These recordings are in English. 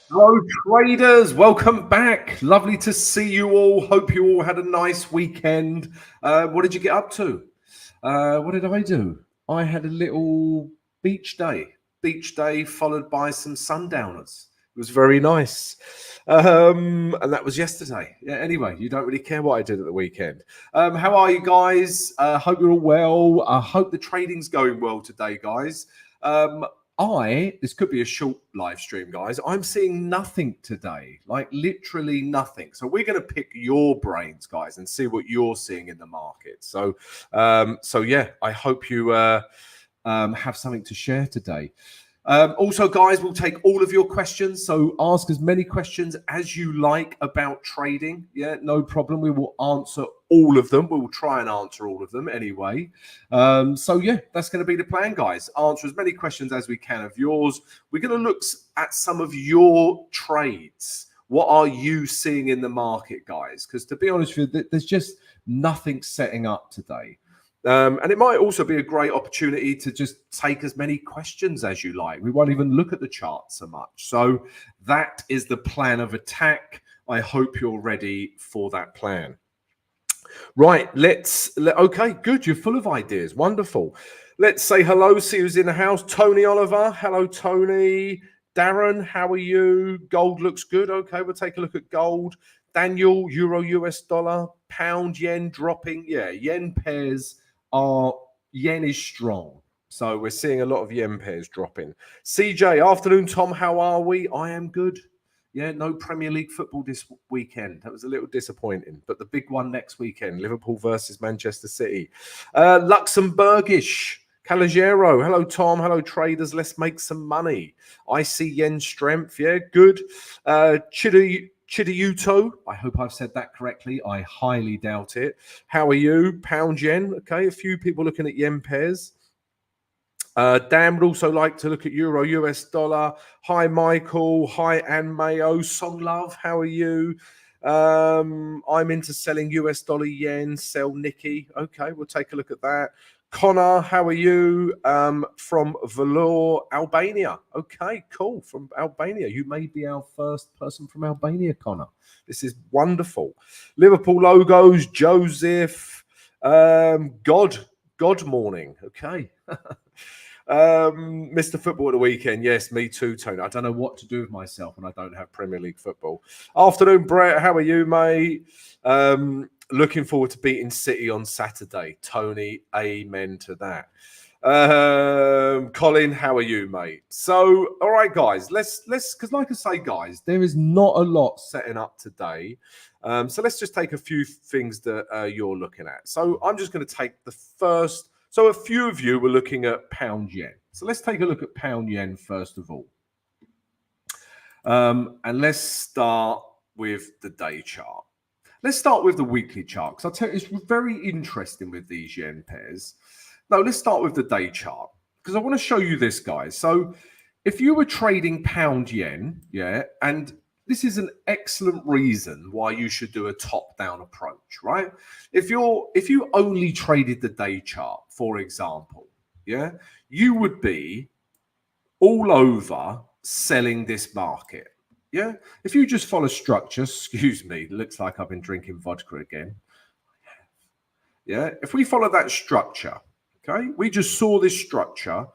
Hello, traders. Welcome back. Lovely to see you all. Hope you all had a nice weekend. What did you get up to? What did I do? I had a little beach day. Beach day followed by some sundowners. It was very nice. And that was yesterday. Yeah, anyway, you don't really care what I did at the weekend. How are you guys? Hope you're all well. I hope the trading's going well today, guys. This could be a short live stream, guys. I'm seeing nothing today, like literally nothing. So we're going to pick your brains, guys, and see what you're seeing in the market. So yeah, I hope you have something to share today. Also, guys, we'll take all of your questions. So ask as many questions as you like about trading. Yeah, no problem. We will answer all of them. We will try and answer all of them anyway. So yeah, that's going to be the plan, guys. Answer as many questions as we can of yours. We're going to look at some of your trades. What are you seeing in the market, guys? Because to be honest with you, there's just nothing setting up today. And it might also be a great opportunity to just take as many questions as you like. We won't even look at the chart so much. So that is the plan of attack. I hope you're ready for that plan. Right, okay, good. You're full of ideas. Wonderful. Let's say hello. See who's in the house. Tony Oliver. Hello, Tony. Darren, how are you? Gold looks good. Okay, we'll take a look at gold. Daniel, euro, US dollar, pound, yen dropping. Yeah, yen pairs yen is strong. So we're seeing a lot of yen pairs dropping. CJ, afternoon, Tom. How are we? I am good. Yeah, no Premier League football this weekend. That was a little disappointing, but the big one next weekend, Liverpool versus Manchester City. Luxembourgish, Calagero. Hello, Tom. Hello, traders. Let's make some money. I see yen strength. Yeah, good. Chidayuto. I hope I've said that correctly. I highly doubt it. How are you? Pound yen. Okay, a few people looking at yen pairs. Dan would also like to look at euro, US dollar. Hi, Michael. Hi, Anne Mayo. Song Love, how are you? I'm into selling US dollar yen. Sell Nikki. Okay, we'll take a look at that. Connor, how are you? From Vlor, Albania. Okay, cool. From Albania. You may be our first person from Albania, Connor. This is wonderful. Liverpool logos, Joseph. God morning. Okay. Mr. Football at the weekend. Yes, me too, Tony. I don't know what to do with myself when I don't have Premier League football. Afternoon, Brett. How are you, mate? Looking forward to beating City on Saturday. Tony, amen to that. Colin, how are you, mate? So, all right, guys, let's because like I say, guys, there is not a lot setting up today. So let's just take a few things that you're looking at. So I'm just going to take the first. So a few of you were looking at pound yen. So let's take a look at pound yen first of all. And let's start with the day chart. Let's start with the weekly chart, because I'll tell you, it's very interesting with these yen pairs. No, let's start with the day chart, because I want to show you this, guys. So if you were trading pound yen, yeah, and this is an excellent reason why you should do a top-down approach, right? If you only traded the day chart, for example, yeah, you would be all over selling this market. Yeah, if you just follow structure, excuse me, looks like I've been drinking vodka again. Yeah, if we follow that structure, okay, we just saw this structure,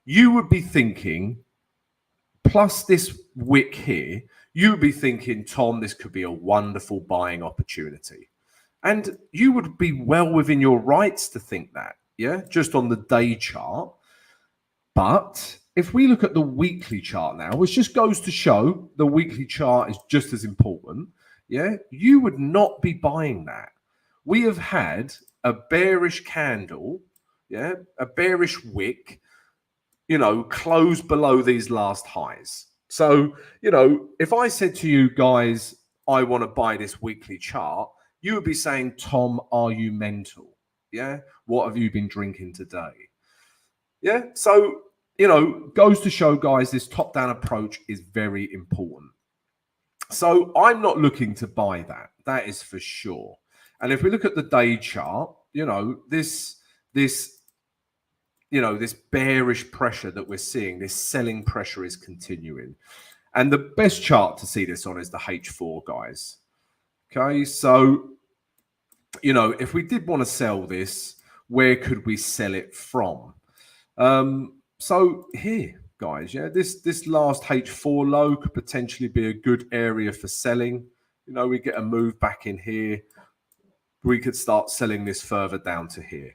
you would be thinking, plus this wick here, you would be thinking, Tom, this could be a wonderful buying opportunity. And you would be well within your rights to think that, yeah, just on the day chart. But if we look at the weekly chart now, which just goes to show the weekly chart is just as important, yeah, you would not be buying that. We have had a bearish candle, yeah, a bearish wick, close below these last highs. So, if I said to you guys, I want to buy this weekly chart, you would be saying, Tom, are you mental? Yeah. What have you been drinking today? Yeah. So, goes to show, guys, this top-down approach is very important. So I'm not looking to buy that. That is for sure. And if we look at the day chart, this bearish pressure that we're seeing, this selling pressure is continuing. And the best chart to see this on is the H4, guys. Okay, so, you know, if we did want to sell this, where could we sell it from? So here, guys, yeah, this last H4 low could potentially be a good area for selling. You know, we get a move back in here. We could start selling this further down to here.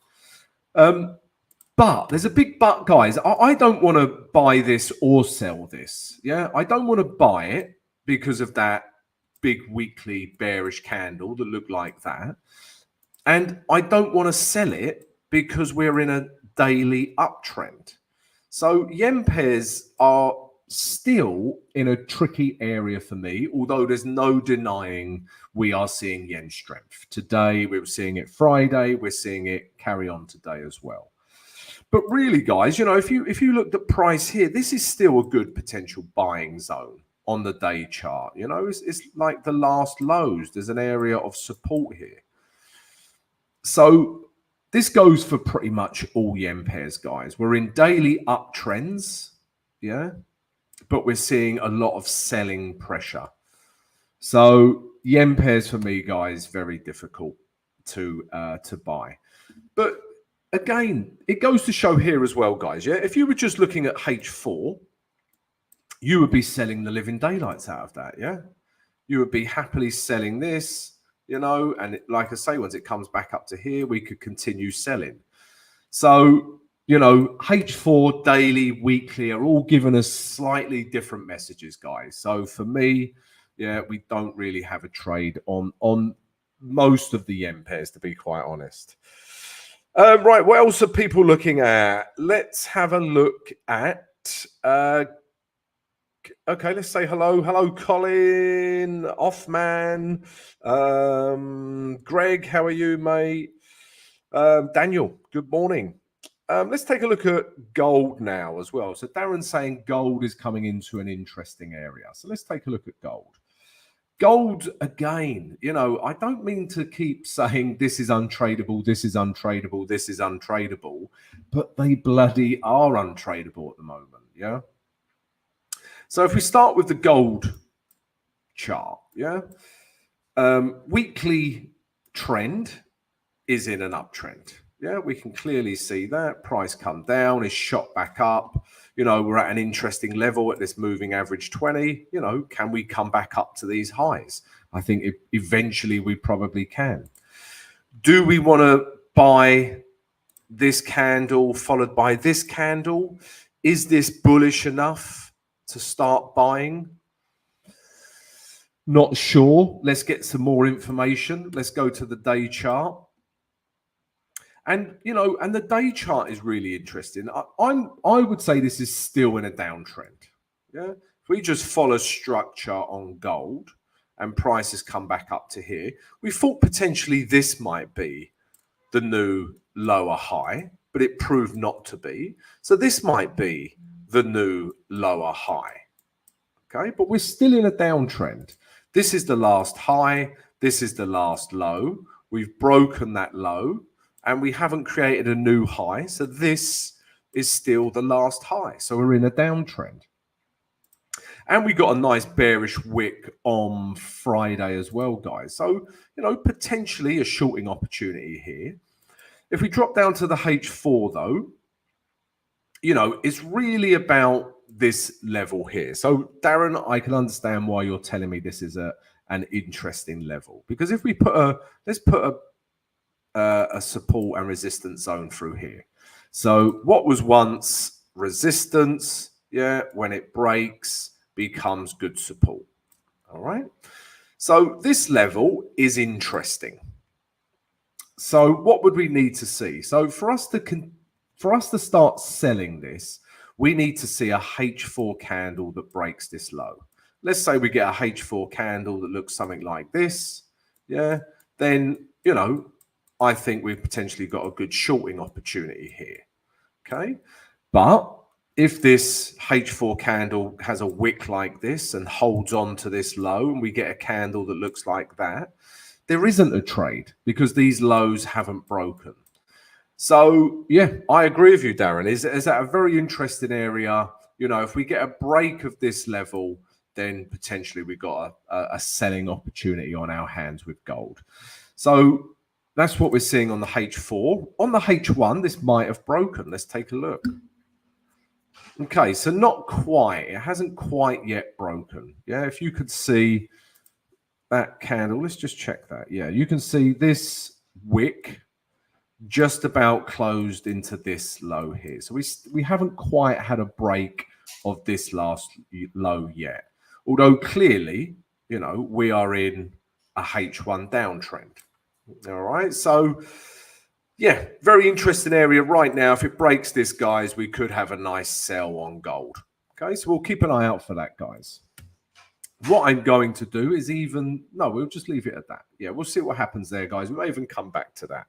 But there's a big but, guys. I don't want to buy this or sell this. Yeah, I don't want to buy it because of that big weekly bearish candle that looked like that. And I don't want to sell it because we're in a daily uptrend. So yen pairs are still in a tricky area for me, although there's no denying we are seeing yen strength. Today, we were seeing it Friday. We're seeing it carry on today as well. But really, guys, you know, if you looked at price here, this is still a good potential buying zone on the day chart. You know, it's like the last lows. There's an area of support here. So this goes for pretty much all yen pairs, guys. We're in daily uptrends, yeah, but we're seeing a lot of selling pressure. So yen pairs for me, guys, very difficult to buy. But again, it goes to show here as well, guys. Yeah, if you were just looking at H4, you would be selling the living daylights out of that. Yeah, you would be happily selling this. You know, and like I say, once it comes back up to here, we could continue selling. So, you know, H4 daily, weekly are all giving us slightly different messages, guys. So for me, yeah, we don't really have a trade on most of the yen pairs, to be quite honest. Right, what else are people looking at? Let's have a look at... Okay, let's say hello. Hello, Colin, Offman, Greg, how are you, mate? Daniel, good morning. Let's take a look at gold now as well. So Darren's saying gold is coming into an interesting area. So let's take a look at gold. Gold, again, you know, I don't mean to keep saying this is untradeable, this is untradeable, this is untradeable, but they bloody are untradeable at the moment, yeah? So if we start with the gold chart, yeah, weekly trend is in an uptrend. Yeah, we can clearly see that price come down, is shot back up. You know, we're at an interesting level at this moving average 20. You know, can we come back up to these highs? I think eventually we probably can. Do we want to buy this candle followed by this candle? Is this bullish enough to start buying? Not sure. Let's get some more information. Let's go to the day chart. And, you know, and the day chart is really interesting. I would say this is still in a downtrend. Yeah. If we just follow structure on gold and prices come back up to here, we thought potentially this might be the new lower high, but it proved not to be. So this might be the new lower high. Okay, but we're still in a downtrend. This is the last high. This is the last low. We've broken that low and we haven't created a new high. So this is still the last high. So we're in a downtrend. And we got a nice bearish wick on Friday as well, guys. So, you know, potentially a shorting opportunity here. If we drop down to the H4 though, you know, it's really about this level here. So Darren, I can understand why you're telling me this is an interesting level, because if we put let's put a support and resistance zone through here. So what was once resistance, yeah, when it breaks becomes good support. All right. So this level is interesting. So what would we need to see? So for us to start selling this, we need to see a H4 candle that breaks this low. Let's say we get a H4 candle that looks something like this. Yeah, then, you know, I think we've potentially got a good shorting opportunity here. Okay. But if this H4 candle has a wick like this and holds on to this low and we get a candle that looks like that, there isn't a trade because these lows haven't broken. So, yeah, I agree with you, Darren. Is that a very interesting area? You know, if we get a break of this level, then potentially we've got a selling opportunity on our hands with gold. So that's what we're seeing on the H4. On the H1, this might have broken. Let's take a look. Okay, so not quite. It hasn't quite yet broken. Yeah, if you could see that candle, let's just check that. Yeah, you can see this wick just about closed into this low here. So we haven't quite had a break of this last low yet. Although clearly, you know, we are in a H1 downtrend. All right, so yeah, very interesting area right now. If it breaks this, guys, we could have a nice sell on gold. Okay, so we'll keep an eye out for that, guys. What I'm going to do is we'll just leave it at that. Yeah, we'll see what happens there, guys. We may even come back to that.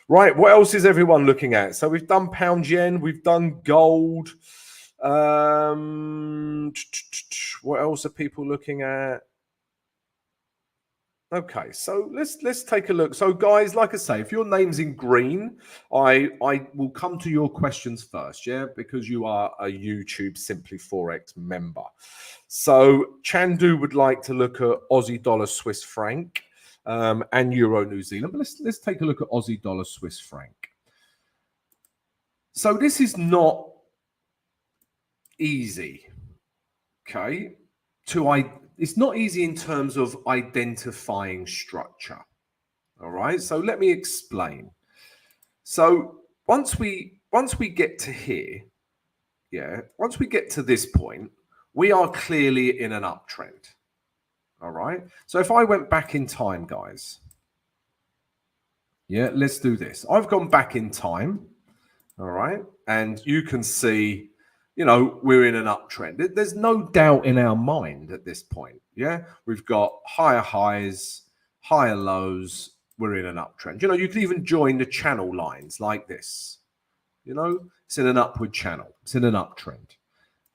Right, what else is everyone looking at? So we've done pound yen, we've done gold. What else are people looking at? Okay, so let's take a look. So guys, like I say, if your name's in green, I will come to your questions first, yeah, because you are a YouTube Simply Forex member. So Chandu would like to look at Aussie dollar, Swiss franc, and Euro New Zealand. But let's take a look at Aussie dollar, Swiss franc. So this is not easy, okay, it's not easy in terms of identifying structure. All right, so let me explain. So once we get to here, yeah, once we get to this point, we are clearly in an uptrend. All right, so if I went back in time, guys, yeah, let's do this. I've gone back in time, all right, and you can see, you know, we're in an uptrend. There's no doubt in our mind at this point. Yeah, we've got higher highs, higher lows. We're in an uptrend. You know, you can even join the channel lines like this. You know, it's in an upward channel. It's in an uptrend.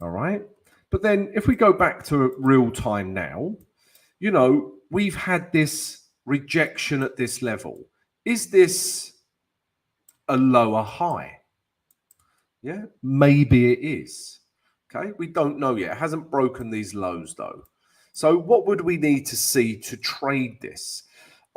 All right. But then if we go back to real time now, you know, we've had this rejection at this level. Is this a lower high? Yeah, maybe it is. Okay, we don't know yet. It hasn't broken these lows though. So what would we need to see to trade this?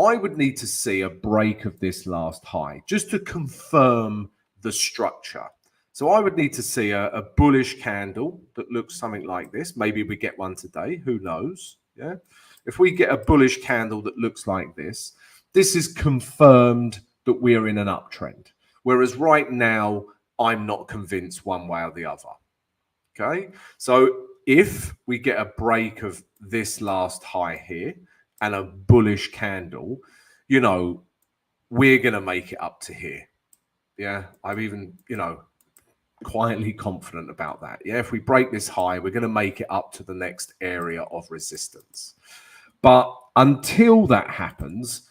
I would need to see a break of this last high just to confirm the structure. So I would need to see a bullish candle that looks something like this. Maybe we get one today. Who knows? Yeah. If we get a bullish candle that looks like this, this is confirmed that we are in an uptrend. Whereas right now, I'm not convinced one way or the other. Okay, so if we get a break of this last high here and a bullish candle, you know, we're going to make it up to here. Yeah, I'm even, you know, quietly confident about that. Yeah, if we break this high, we're going to make it up to the next area of resistance. But until that happens,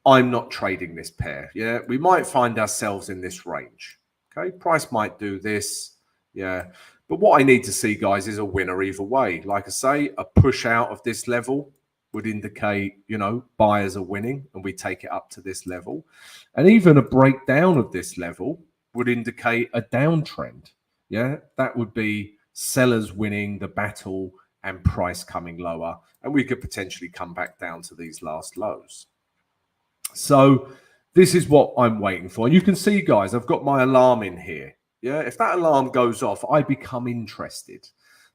I'm not trading this pair. Yeah, we might find ourselves in this range. Okay, price might do this. Yeah, but what I need to see, guys, is a winner either way. Like I say, a push out of this level would indicate, you know, buyers are winning and we take it up to this level. And even a breakdown of this level would indicate a downtrend. Yeah, that would be sellers winning the battle and price coming lower. And we could potentially come back down to these last lows. So this is what I'm waiting for. And you can see, guys, I've got my alarm in here. Yeah, if that alarm goes off, I become interested,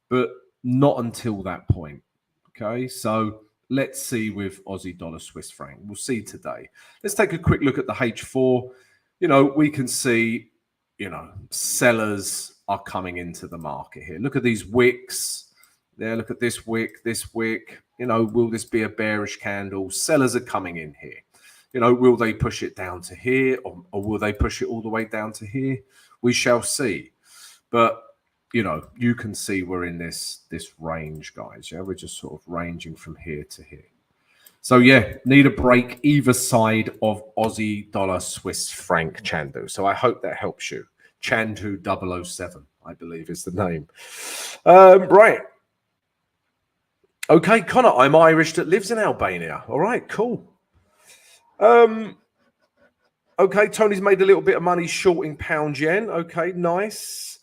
but not until that point. Okay, so let's see with Aussie dollar, Swiss franc. We'll see today. Let's take a quick look at the H4. You know, we can see, you know, sellers are coming into the market here. Look at these wicks there. Look at this wick, this wick. You know, will this be a bearish candle? Sellers are coming in here. You know, will they push it down to here or will they push it all the way down to here? We shall see. But, you know, you can see we're in this range, guys. Yeah, we're just sort of ranging from here to here. So, yeah, need a break either side of Aussie dollar, Swiss franc, Chandu. So I hope that helps you. Chandu 007, I believe is the name. Right. Okay, Connor, I'm Irish that lives in Albania. All right, cool. Okay, Tony's made a little bit of money shorting pound yen. Okay, nice.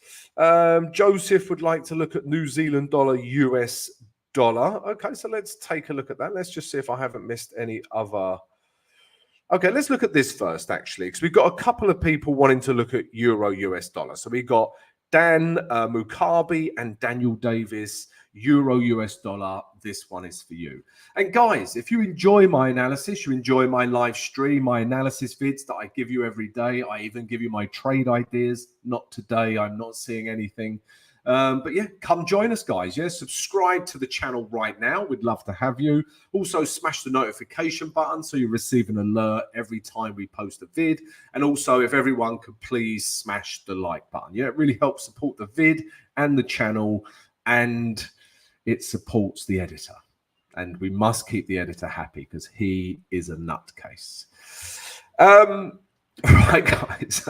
Joseph would like to look at New Zealand dollar, US dollar. Okay, so let's take a look at that. Let's just see if I haven't missed any other. Okay, let's look at this first, actually, because we've got a couple of people wanting to look at euro US dollar. So we got Dan Mukabi and Daniel Davis, euro US dollar. This one is for you. And guys, if you enjoy my analysis, you enjoy my live stream, my analysis vids that I give you every day, I even give you my trade ideas. Not today, I'm not seeing anything. But yeah, come join us, guys. Yeah, subscribe to the channel right now. We'd love to have you. Also, smash the notification button so you receive an alert every time we post a vid. And also, if everyone could please smash the like button. Yeah, it really helps support the vid and the channel, and it supports the editor. And we must keep the editor happy because he is a nutcase. Right, guys.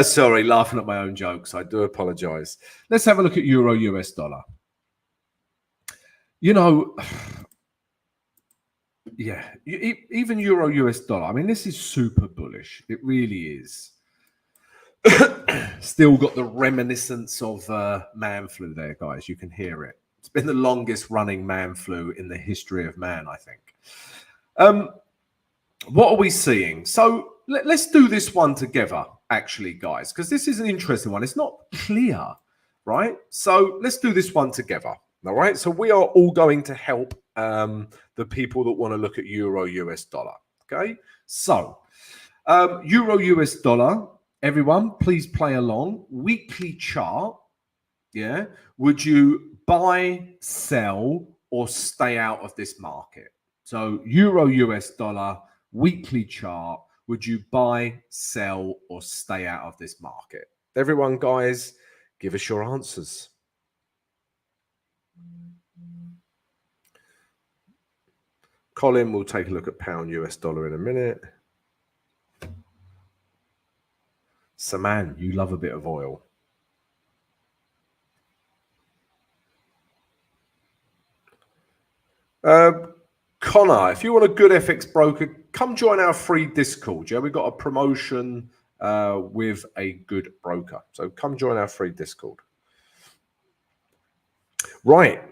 Sorry, laughing at my own jokes. I do apologize. Let's have a look at euro US dollar. You know, yeah, even euro US dollar. I mean, this is super bullish. It really is. Still got the reminiscence of man flu there, guys. You can hear it. It's been the longest running man flu in the history of man, I think. What are we seeing? So let's do this one together, actually, guys, because this is an interesting one. It's not clear, right? So let's do this one together, all right? So we are all going to help the people that want to look at euro US dollar, okay? So euro US dollar, everyone, please play along. Weekly chart, yeah? Would you buy, sell, or stay out of this market? So euro US dollar, weekly chart, would you buy, sell, or stay out of this market? Everyone, guys, give us your answers. Colin will take a look at pound US dollar in a minute. Saman, you love a bit of oil. Connor, if you want a good FX broker, come join our free Discord. Yeah, we've got a promotion with a good broker. So come join our free Discord. Right.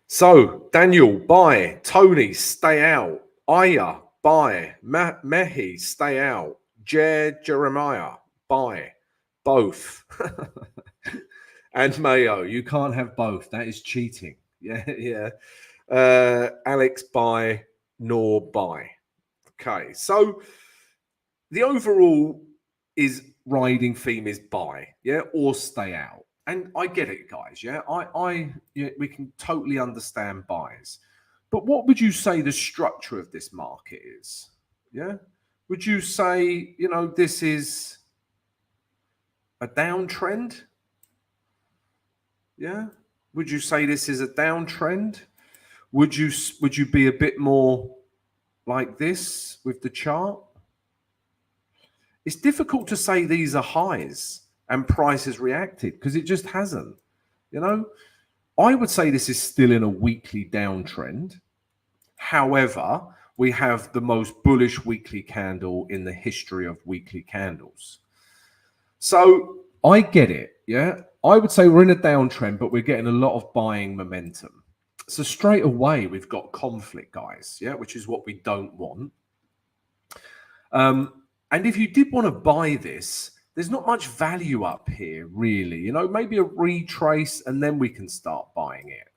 So Daniel, buy. Tony, stay out. Aya, buy. Mehi, stay out. Jeremiah, buy. Both. And Mayo, you can't have both. That is cheating. Yeah, yeah. Alex, buy, nor buy. Okay, so the overall is riding theme is buy, yeah, or stay out. And I get it, guys. Yeah, we can totally understand buys. But what would you say the structure of this market is? Yeah, would you say, you know, this is a downtrend? Yeah, would you say this is a downtrend? Would you be a bit more like this with the chart? It's difficult to say these are highs and price has reacted because it just hasn't. You know, I would say this is still in a weekly downtrend. However, we have the most bullish weekly candle in the history of weekly candles. So I get it. Yeah, I would say we're in a downtrend, but we're getting a lot of buying momentum. So straight away, we've got conflict, guys, yeah, which is what we don't want. And if you did want to buy this, there's not much value up here, really. You know, maybe a retrace, and then we can start buying it.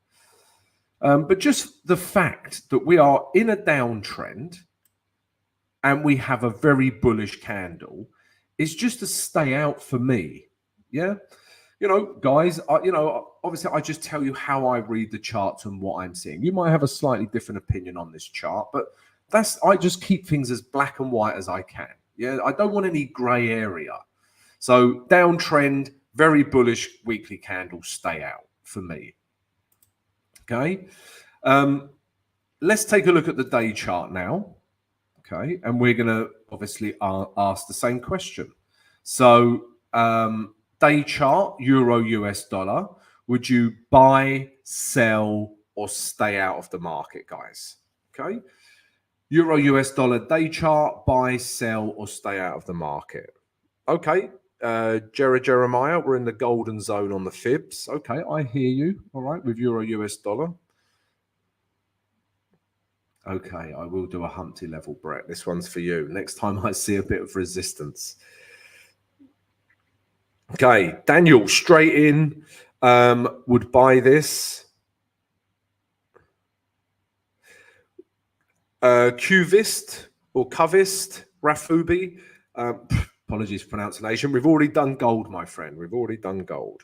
But just the fact that we are in a downtrend and we have a very bullish candle is just a stay out for me, yeah? You know, guys, you know, obviously I just tell you how I read the charts and what I'm seeing. You might have a slightly different opinion on this chart, but I just keep things as black and white as I can. Yeah, I don't want any gray area. So downtrend, very bullish weekly candle, stay out for me. Okay. Let's take a look at the day chart now. Okay. And we're going to obviously ask the same question. So, day chart, euro US dollar, would you buy, sell, or stay out of the market, guys? Okay. Euro US dollar day chart, buy, sell, or stay out of the market. Okay. Jeremiah, we're in the golden zone on the fibs. Okay, I hear you. All right, with euro US dollar. Okay, I will do a Humpty level, Brett. This one's for you. Next time I see a bit of resistance. Okay, Daniel, straight in, would buy this. Qvist or Covist, Rafubi. Apologies for pronunciation. We've already done gold, my friend. We've already done gold.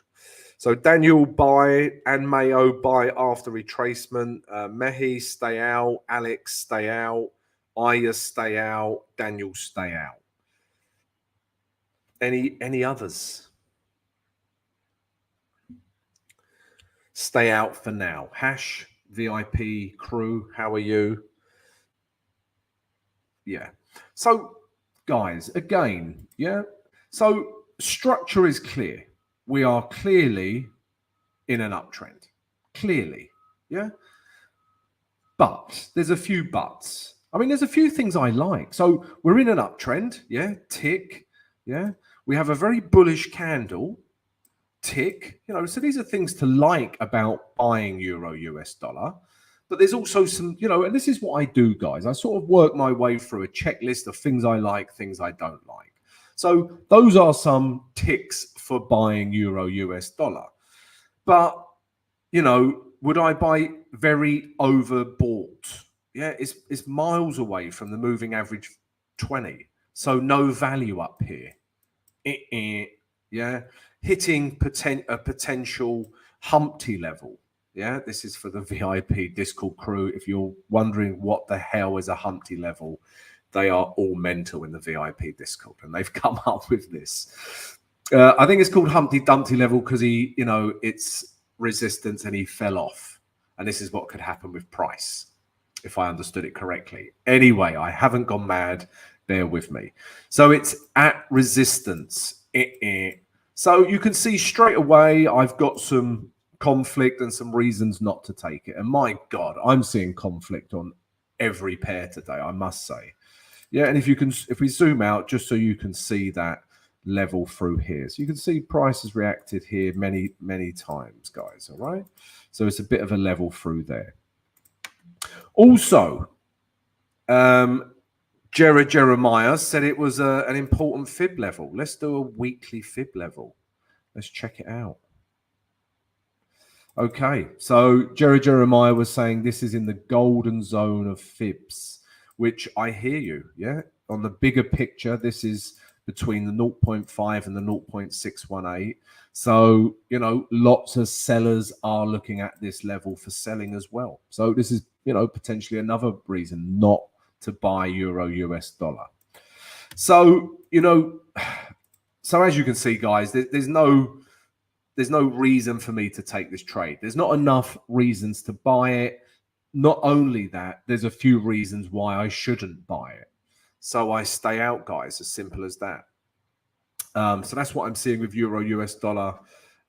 So Daniel, buy, and Mayo, buy after retracement. Mehi, stay out. Alex, stay out. Aya, stay out. Daniel, stay out. Any others? Stay out for now. Hash, VIP, crew, how are you? Yeah. So, guys, again, yeah. So, structure is clear. We are clearly in an uptrend. Clearly, yeah. But there's a few buts. I mean, there's a few things I like. So, we're in an uptrend, yeah. Tick, yeah. We have a very bullish candle. Tick, you know. So these are things to like about buying euro US dollar. But there's also some, you know, and this is what I do, guys. I sort of work my way through a checklist of things I like, things I don't like. So those are some ticks for buying euro US dollar. But, you know, would I buy very overbought? Yeah, it's miles away from the moving average 20. So no value up here. Yeah, hitting a potential Humpty level. Yeah, this is for the VIP Discord crew. If you're wondering what the hell is a Humpty level, they are all mental in the VIP Discord, and they've come up with this. I think it's called Humpty Dumpty level because he, you know, it's resistance and he fell off. And this is what could happen with price, if I understood it correctly. Anyway, I haven't gone mad. Bear with me. So it's at resistance. So you can see straight away I've got some conflict and some reasons not to take it. And my God, I'm seeing conflict on every pair today, I must say. Yeah, and if we zoom out just so you can see that level through here. So you can see price has reacted here many times, guys, all right? So it's a bit of a level through there. Also, Jeremiah said it was an important fib level. Let's do a weekly fib level. Let's check it out. Okay, so Jeremiah was saying this is in the golden zone of fibs, which I hear you, yeah? On the bigger picture, this is between the 0.5 and the 0.618. So, you know, lots of sellers are looking at this level for selling as well. So this is, you know, potentially another reason not to buy euro US dollar. So, you know, so as you can see, guys, there's no reason for me to take this trade. There's not enough reasons to buy it. Not only that, there's a few reasons why I shouldn't buy it. So I stay out, guys, as simple as that. So that's what I'm seeing with euro US dollar.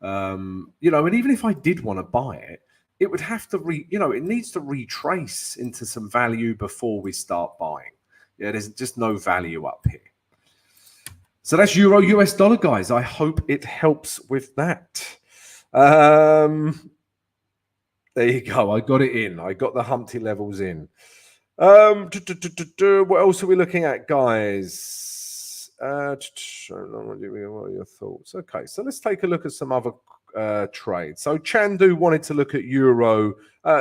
You know, and even if I did want to buy it, it would have to it needs to retrace into some value before we start buying. Yeah, there's just no value up here. So that's euro US dollar, guys. I hope it helps with that. There you go. I got it in. I got the Humpty levels in. What else are we looking at, guys? What are your thoughts? Okay, so let's take a look at some other trade. So Chandu wanted to look at euro.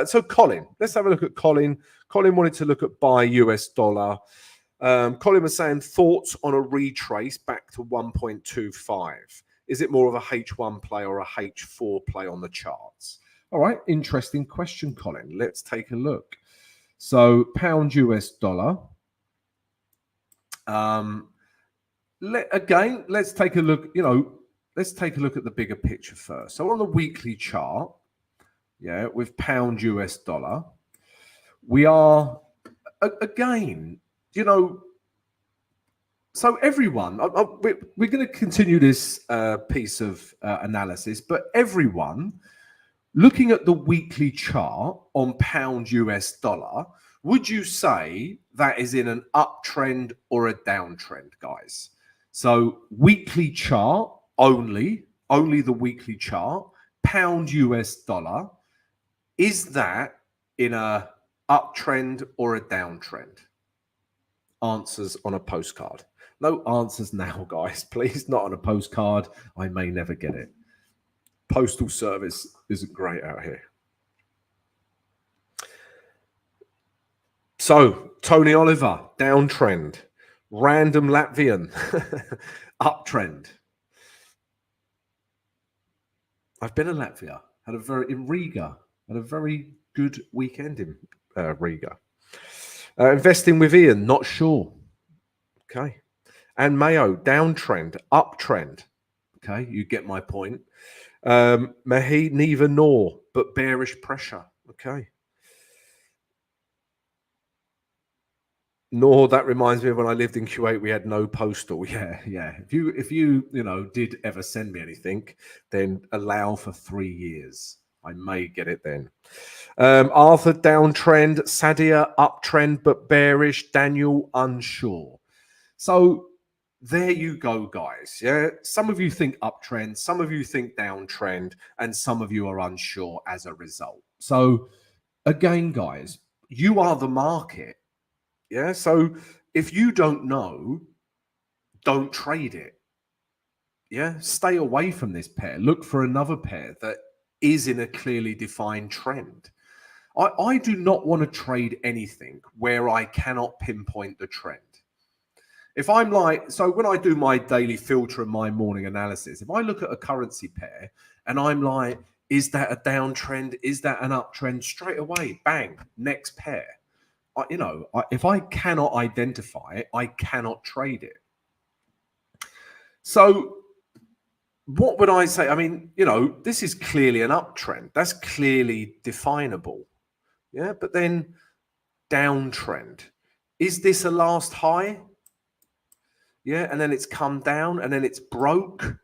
So Colin, let's have a look at Colin. Colin wanted to look at buy US dollar. Colin was saying thoughts on a retrace back to 1.25. Is it more of a H1 play or a H4 play on the charts? All right, interesting question, Colin. Let's take a look. So pound US dollar. Again, let's take a look. You know, let's take a look at the bigger picture first. So on the weekly chart, yeah, with pound US dollar, we are again, you know. So everyone, we're going to continue this piece of analysis, but everyone looking at the weekly chart on pound US dollar, would you say that is in an uptrend or a downtrend, guys? So weekly chart only the weekly chart, pound US dollar, is that in a uptrend or a downtrend? Answers on a postcard. No answers now, guys. Please, not on a postcard. I may never get it. Postal service isn't great out here. So, Tony Oliver, downtrend. Random Latvian, uptrend. I've been in Latvia, in Riga, had a very good weekend in Riga. Investing with Ian, not sure. Okay. And Mayo, downtrend, uptrend. Okay, you get my point. Mahi, neither nor, but bearish pressure. Okay. Nor, that reminds me of when I lived in Kuwait, we had no postal. Yeah. If you did ever send me anything, then allow for 3 years. I may get it then. Arthur, downtrend. Sadia, uptrend but bearish. Daniel, unsure. So there you go, guys. Yeah, some of you think uptrend, some of you think downtrend, and some of you are unsure as a result. So again, guys, you are the market. Yeah, so if you don't know, don't trade it. Yeah, stay away from this pair. Look for another pair that is in a clearly defined trend. I do not want to trade anything where I cannot pinpoint the trend. If I'm like, so when I do my daily filter and my morning analysis, if I look at a currency pair and I'm like, is that a downtrend? Is that an uptrend? Straight away, bang, next pair. If I cannot identify it, I cannot trade it. So what would I say? I mean, this is clearly an uptrend. That's clearly definable. Yeah, but then downtrend. Is this a last high? Yeah, and then it's come down and then it's broke.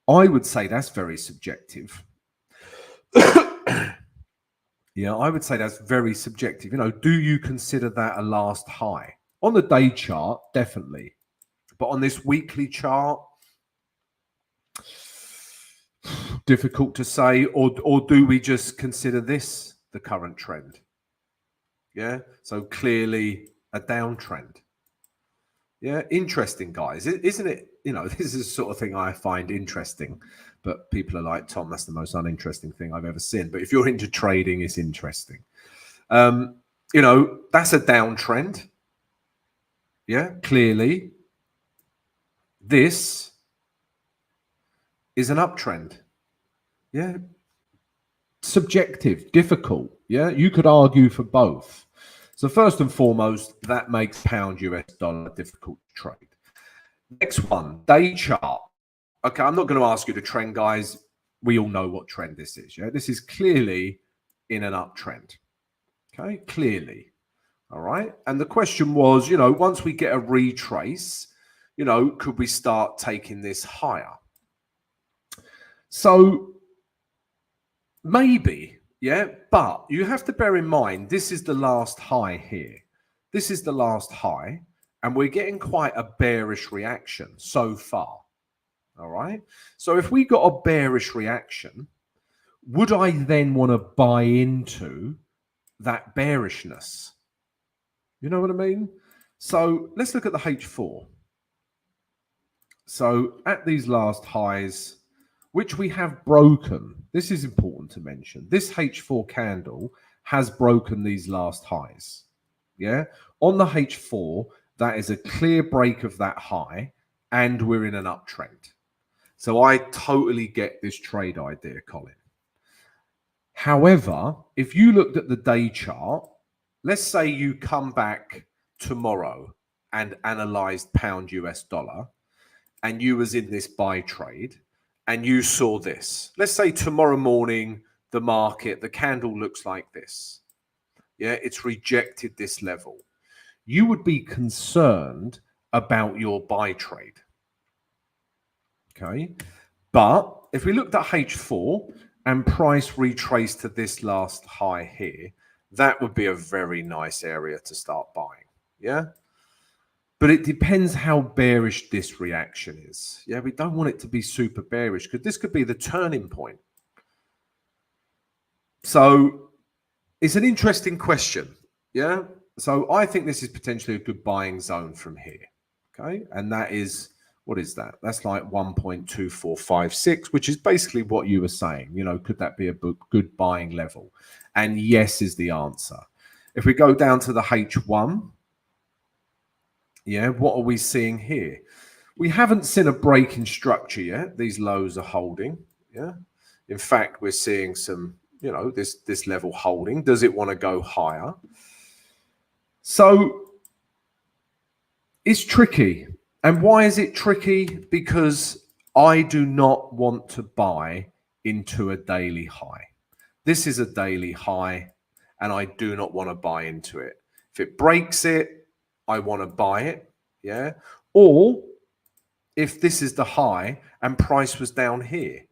I would say that's very subjective. Yeah, I would say that's very subjective. Do you consider that a last high? On the day chart, definitely. But on this weekly chart, difficult to say. Or do we just consider this the current trend? Yeah, so clearly a downtrend. Yeah, interesting, guys, isn't it? This is the sort of thing I find interesting, but people are like, Tom, that's the most uninteresting thing I've ever seen. But if you're into trading, it's interesting. That's a downtrend. Yeah, clearly. This is an uptrend. Yeah, subjective, difficult. Yeah, you could argue for both. So first and foremost, that makes pound US dollar difficult to trade. Next one, day chart. Okay, I'm not going to ask you the trend, guys. We all know what trend this is. Yeah, this is clearly in an uptrend. Okay, clearly. All right. And the question was, once we get a retrace, could we start taking this higher? So maybe. Yeah, but you have to bear in mind, this is the last high here. This is the last high, and we're getting quite a bearish reaction so far. All right. So if we got a bearish reaction, would I then want to buy into that bearishness? You know what I mean? So let's look at the H4. So at these last highs, which we have broken, this is important to mention. This H4 candle has broken these last highs. Yeah. On the H4, that is a clear break of that high, and we're in an uptrend. So I totally get this trade idea, Colin. However, if you looked at the day chart, let's say you come back tomorrow and analyzed pound US dollar, and you was in this buy trade, and you saw this. Let's say tomorrow morning, the candle looks like this. Yeah, it's rejected this level. You would be concerned about your buy trade. Okay. But if we looked at H4 and price retraced to this last high here, that would be a very nice area to start buying. Yeah. But it depends how bearish this reaction is. Yeah, we don't want it to be super bearish because this could be the turning point. So It's an interesting question. Yeah. So I think this is potentially a good buying zone from here. Okay. And that is, what is that? That's like 1.2456, which is basically what you were saying. You know, could that be a good buying level? And yes is the answer. If we go down to the H1, yeah, what are we seeing here? We haven't seen a break in structure yet. These lows are holding. Yeah. In fact, we're seeing some, you know, this level holding. Does it want to go higher? So it's tricky. And why is it tricky? Because I do not want to buy into a daily high. This is a daily high, and I do not want to buy into it. If it breaks it, I want to buy it. Yeah. Or if this is the high and price was down here,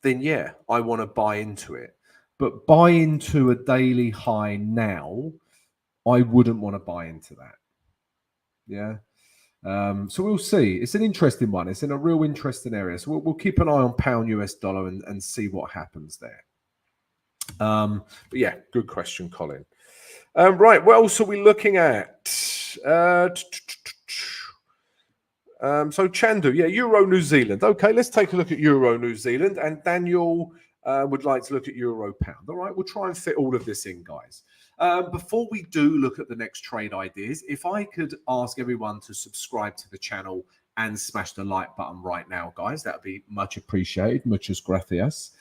then yeah, I want to buy into it. But buy into a daily high now, I wouldn't want to buy into that. Yeah. So we'll see. It's an interesting one. It's in a real interesting area. So we'll keep an eye on pound US dollar and see what happens there. But yeah, good question, Colin. Right, what else are we looking at? So Chandu, yeah, Euro New Zealand. Okay, let's take a look at Euro New Zealand. And Daniel would like to look at Euro Pound. All right, we'll try and fit all of this in, guys. Before we do look at the next trade ideas, if I could ask everyone to subscribe to the channel and smash the like button right now, guys, that would be much appreciated. Muchas gracias.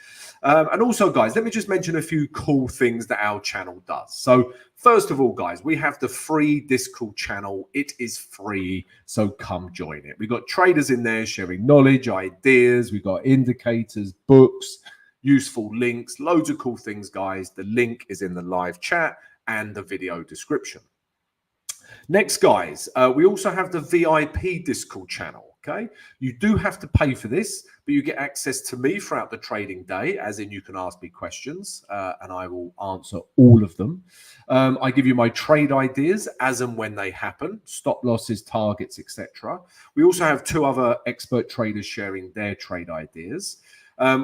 And also, guys, let me just mention a few cool things that our channel does. So first of all, guys, we have the free Discord channel. It is free, so come join it. We've got traders in there sharing knowledge, ideas. We've got indicators, books, useful links, loads of cool things, guys. The link is in the live chat and the video description. Next, guys, we also have the VIP Discord channel. Okay, you do have to pay for this, but you get access to me throughout the trading day, as in you can ask me questions and I will answer all of them. I give you my trade ideas as and when they happen, stop losses, targets, etc. We also have 2 other expert traders sharing their trade ideas.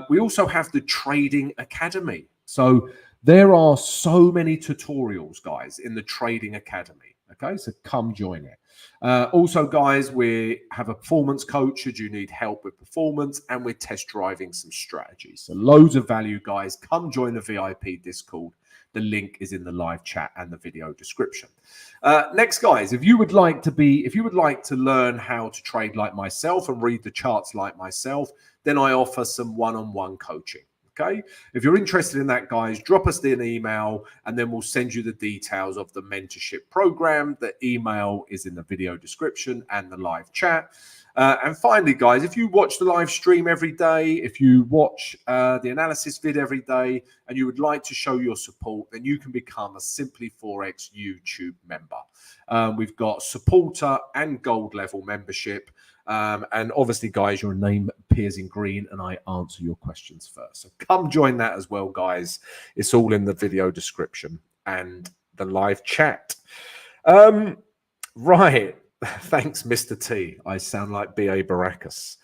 We also have the Trading Academy. So there are so many tutorials, guys, in the Trading Academy. Okay, so come join it. Also, guys, we have a performance coach should you need help with performance, and we're test driving some strategies. So loads of value, guys. Come join the VIP Discord. The link is in the live chat and the video description. Next, guys, if you would like to learn how to trade like myself and read the charts like myself, then I offer some one-on-one coaching. Okay, if you're interested in that, guys, drop us an email and then we'll send you the details of the mentorship program. The email is in the video description and the live chat. And finally, guys, if you watch the live stream every day, if you watch the analysis vid every day and you would like to show your support, then you can become a Simply Forex YouTube member. We've got supporter and gold level membership. And obviously, guys, your name appears in green and I answer your questions first. So come join that as well, guys. It's all in the video description and the live chat. Right. Thanks, Mr. T. I sound like B.A. Baracus.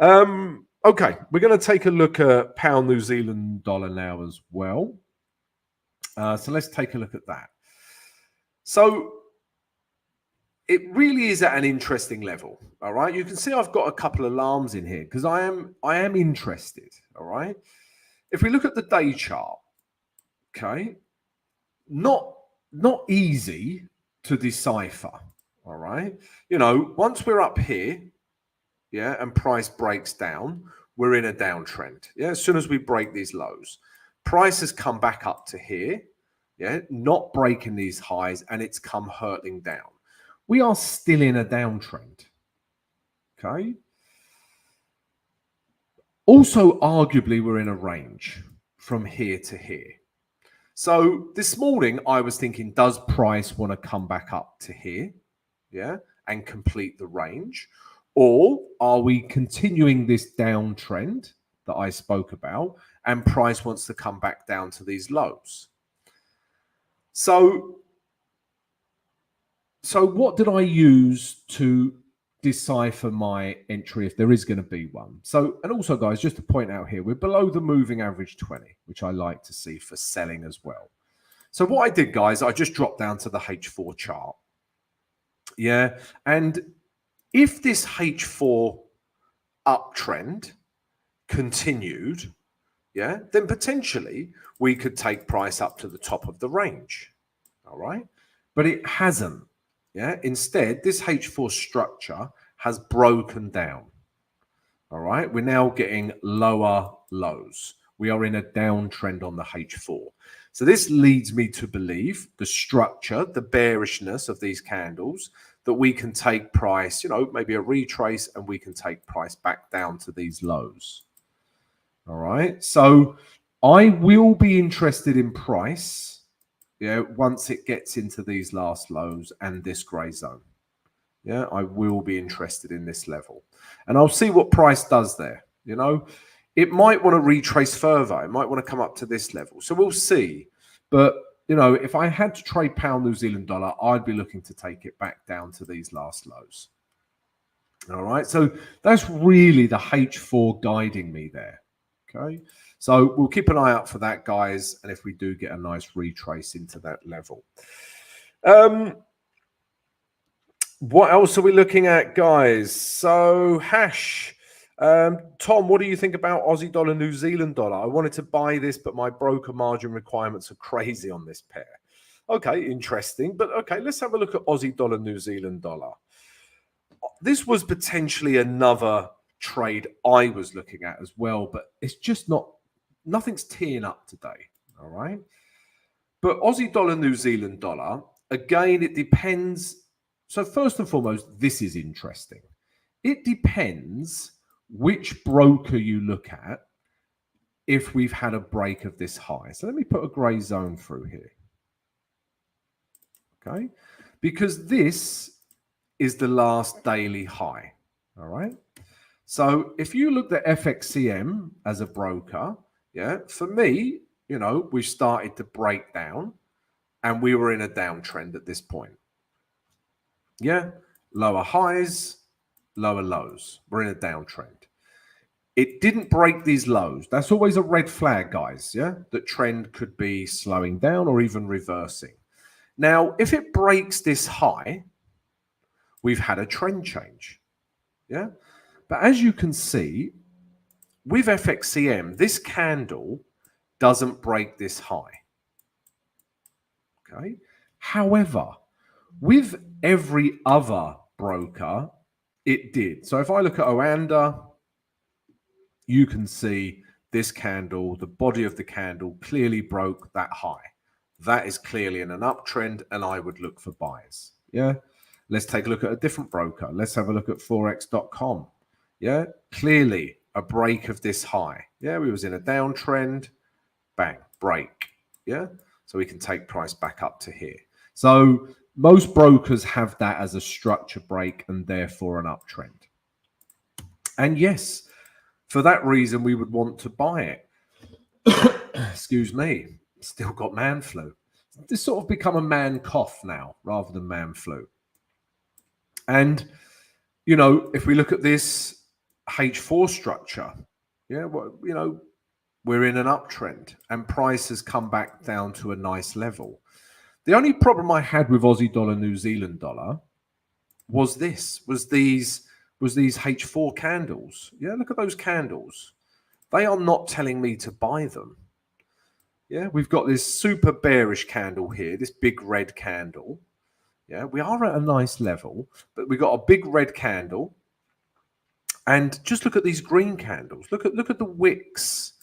Okay, we're going to take a look at pound New Zealand dollar now as well. So let's take a look at that. So it really is at an interesting level. All right, you can see I've got a couple of alarms in here because I am interested. All right, if we look at the day chart, okay, not easy to decipher. All right, you know, once we're up here, yeah, and price breaks down, we're in a downtrend. Yeah, as soon as we break these lows, price has come back up to here, yeah, not breaking these highs, and it's come hurtling down. We are still in a downtrend. Okay. Also, arguably, we're in a range from here to here. So this morning, I was thinking, does price want to come back up to here? Yeah, and complete the range? Or are we continuing this downtrend that I spoke about and price wants to come back down to these lows? So what did I use to decipher my entry if there is going to be one? So, and also, guys, just to point out here, we're below the moving average 20, which I like to see for selling as well. So what I did, guys, I just dropped down to the H4 chart. Yeah. And if this H4 uptrend continued, yeah, then potentially we could take price up to the top of the range. All right. But it hasn't. Yeah. Instead, this H4 structure has broken down. All right. We're now getting lower lows. We are in a downtrend on the H4. So this leads me to believe the structure, the bearishness of these candles, that we can take price, maybe a retrace, and we can take price back down to these lows. All right. So I will be interested in price, once it gets into these last lows and this gray zone. Yeah, I will be interested in this level. And I'll see what price does there. It might want to retrace further. It might want to come up to this level. So we'll see. But, if I had to trade pound New Zealand dollar, I'd be looking to take it back down to these last lows. All right. So that's really the H4 guiding me there. Okay. So we'll keep an eye out for that, guys. And if we do get a nice retrace into that level. What else are we looking at, guys? So hash. Tom, what do you think about Aussie dollar, New Zealand dollar? I wanted to buy this, but my broker margin requirements are crazy on this pair. Okay, interesting. But okay, let's have a look at Aussie dollar, New Zealand dollar. This was potentially another trade I was looking at as well, but it's just nothing's teeing up today. All right. But Aussie dollar, New Zealand dollar, again, it depends. So first and foremost, this is interesting. It depends which broker you look at if we've had a break of this high. So let me put a gray zone through here. Okay. Because this is the last daily high. All right. So if you looked at FXCM as a broker, for me, we've started to break down and we were in a downtrend at this point. Yeah. Lower highs, lower lows. We're in a downtrend. It didn't break these lows. That's always a red flag, guys. Yeah. That trend could be slowing down or even reversing. Now, if it breaks this high, we've had a trend change. Yeah. But as you can see, with FXCM, this candle doesn't break this high. Okay. However, with every other broker, it did. So if I look at Oanda, you can see this candle, the body of the candle clearly broke that high. That is clearly in an uptrend, and I would look for buys. Yeah. Let's take a look at a different broker. Let's have a look at forex.com. Yeah. Clearly a break of this high. Yeah. We was in a downtrend. Bang. Break. Yeah. So we can take price back up to here. So most brokers have that as a structure break and therefore an uptrend. And yes, for that reason, we would want to buy it. Excuse me. Still got man flu. This sort of become a man cough now rather than man flu. And, if we look at this H4 structure, we're in an uptrend and price has come back down to a nice level. The only problem I had with Aussie dollar, New Zealand dollar was these H4 candles. Yeah, look at those candles. They are not telling me to buy them. Yeah, we've got this super bearish candle here, this big red candle. Yeah, we are at a nice level, but we've got a big red candle. And just look at these green candles. Look at the wicks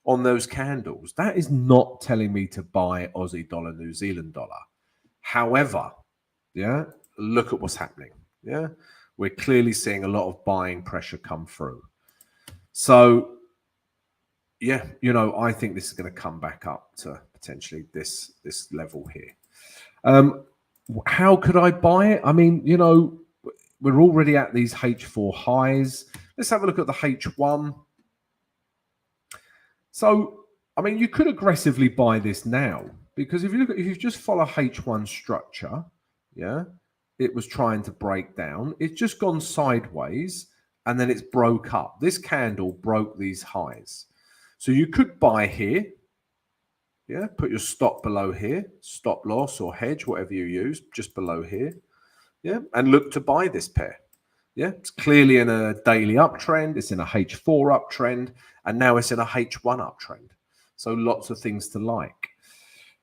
on those candles. That is not telling me to buy Aussie dollar, New Zealand dollar. However, look at what's happening. Yeah, we're clearly seeing a lot of buying pressure come through. So, I think this is going to come back up to potentially this level here. How could I buy it? I mean, we're already at these H4 highs. Let's have a look at the H1. So, I mean, you could aggressively buy this now because if you just follow H1 structure, it was trying to break down. It's just gone sideways and then it's broke up. This candle broke these highs. So you could buy here. Yeah, put your stop below here, stop loss or hedge, whatever you use, just below here. Yeah, and look to buy this pair. Yeah, it's clearly in a daily uptrend. It's in a H4 uptrend, and now it's in a H1 uptrend. So lots of things to like.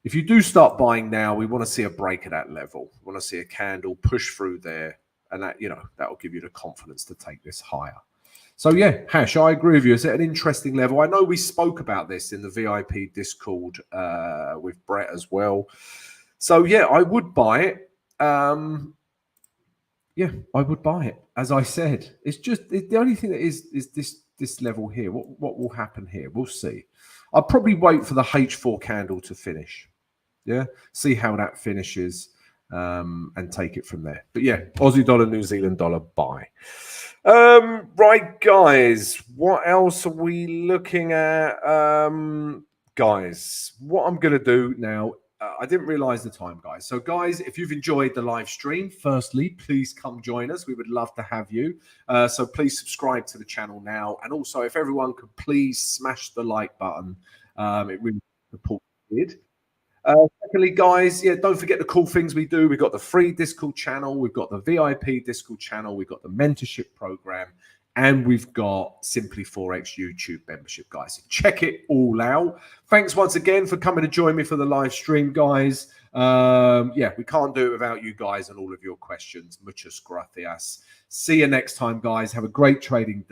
If you do start buying now, we want to see a break at that level. We want to see a candle push through there, and that, you know, that will give you the confidence to take this higher. So yeah, Hash, I agree with you. It's at an interesting level. I know we spoke about this in the VIP Discord with Brett as well. So yeah, I would buy it. Yeah, I would buy it. As I said, it's just the only thing that is this level here. What will happen here? We'll see. I'll probably wait for the H4 candle to finish. Yeah, see how that finishes and take it from there. But yeah, Aussie dollar, New Zealand dollar, buy. Right, guys, what else are we looking at? Guys, what I'm going to do now, I didn't realize the time, guys. So, guys, if you've enjoyed the live stream, firstly, please come join us. We would love to have you. So please subscribe to the channel now. And also, if everyone could please smash the like button, it really supports it. Secondly, guys, yeah, don't forget the cool things we do. We've got the free Discord channel, we've got the VIP Discord channel, we've got the mentorship program, and we've got Simply Forex YouTube membership, guys. So check it all out. Thanks once again for coming to join me for the live stream, guys. Yeah, we can't do it without you guys and all of your questions. Muchas gracias. See you next time, guys. Have a great trading day.